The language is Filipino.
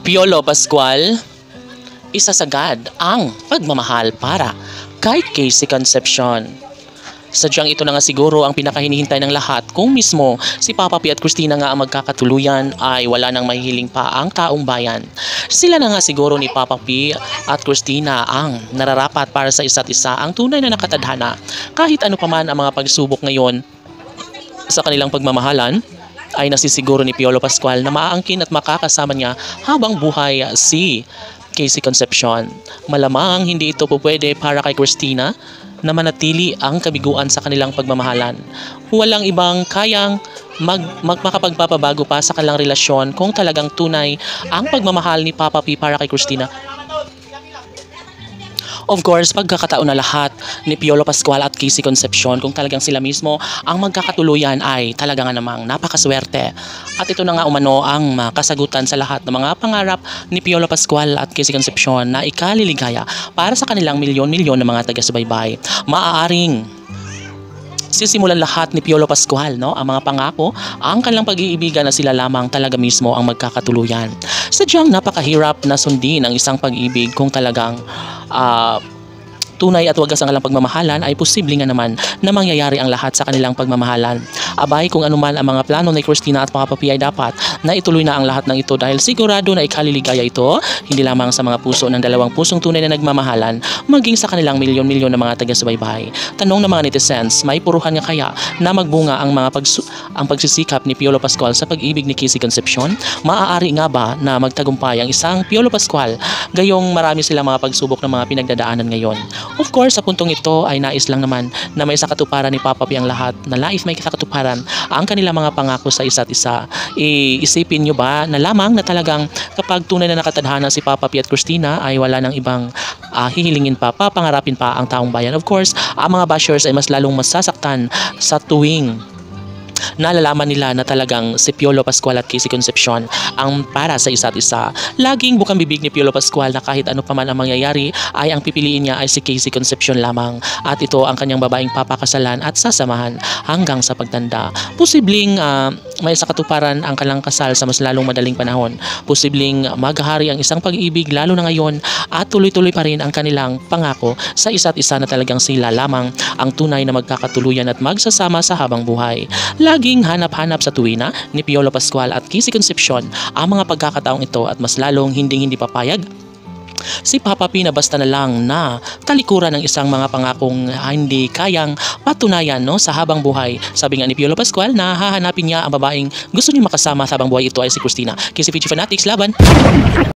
Piolo Pascual, isasagad ang pagmamahal para kay Casey Concepcion. Sadyang ito na nga siguro ang pinakahinihintay ng lahat kung mismo si Papa P at Christina nga ang magkakatuluyan ay wala nang mahihiling pa ang taong bayan. Sila na nga siguro ni Papa P at Christina ang nararapat para sa isa't isa, ang tunay na nakatadhana. Kahit ano pa man ang mga pagsubok ngayon sa kanilang pagmamahalan, ay nasisiguro ni Piolo Pascual na maaangkin at makakasama niya habang buhay si Casey Concepcion. Malamang hindi ito po pwede para kay Christina na manatili ang kabiguan sa kanilang pagmamahalan. Walang ibang kayang makapagpapabago pa sa kanilang relasyon kung talagang tunay ang pagmamahal ni Papa P para kay Christina. Of course, pagkakataon na lahat ni Piolo Pascual at Casey Concepcion kung talagang sila mismo ang magkakatuluyan ay talaga nga namang napakaswerte. At ito na nga umano ang kasagutan sa lahat ng mga pangarap ni Piolo Pascual at Casey Concepcion na ikaliligaya para sa kanilang milyon-milyon na mga taga-subaybay. Maaaring sisimulan lahat ni Piolo Pascual, no? Ang mga pangako, ang kanilang pag-iibigan na sila lamang talaga mismo ang magkakatuluyan. Sadyang napakahirap na sundin ang isang pag-ibig kung talagang tunay at wagas ang kanilang pagmamahalan, ay posible nga naman na mangyayari ang lahat sa kanilang pagmamahalan. Abay, kung anuman ang mga plano ni Christina at Papa P ay dapat na ituloy na ang lahat ng ito dahil sigurado na ikaliligaya ito hindi lamang sa mga puso ng dalawang pusong tunay na nagmamahalan, maging sa kanilang milyon-milyon na mga taga-subaybay. Tanong ng mga netizens, may puruhan nga kaya na magbunga ang ang pagsisikap ni Piolo Pascual sa pag-ibig ni Casey Concepcion? Maaari nga ba na magtagumpay ang isang Piolo Pascual gayong marami silang mga pagsubok ng mga pinagdadaanan ngayon? Of course, sa puntong ito ay nais lang naman na may sakatuparan ni Papa P ang lahat, na life may sakatuparan ang kanilang mga pangako sa isa't isa. Isipin nyo ba na lamang na talagang kapag tunay na nakatadhana si Papa P at Christina ay wala nang ibang hihilingin pa, papangarapin pa ang taong bayan. Of course, ang mga bashers ay mas lalong masasaktan sa tuwing nalalaman nila na talagang si Piolo Pascual at Casey Concepcion ang para sa isa't isa. Laging bukang bibig ni Piolo Pascual na kahit ano pa man ang mangyayari ay ang pipiliin niya ay si Casey Concepcion lamang, at ito ang kanyang babaeng papakasalan at sasamahan hanggang sa pagtanda. Posibleng may sakatuparan ang kanilang kasal sa mas lalong madaling panahon. Posibleng maghahari ang isang pag-ibig lalo na ngayon, at tuloy-tuloy pa rin ang kanilang pangako sa isa't isa na talagang sila lamang ang tunay na magkakatuluyan at magsasama sa habang buhay. Laging hanap-hanap sa tuwina ni Piolo Pascual at Casey Concepcion ang mga pagkakataong ito, at mas lalong hindi papayag si Papa P na basta na lang na talikuran ng isang mga pangakong hindi kayang patunayan, no, sa habang buhay. Sabi nga ni Piolo Pascual na hahanapin niya ang babaeng gusto niya makasama sa habang buhay, ito ay si Christina. Casey Fanatics, laban!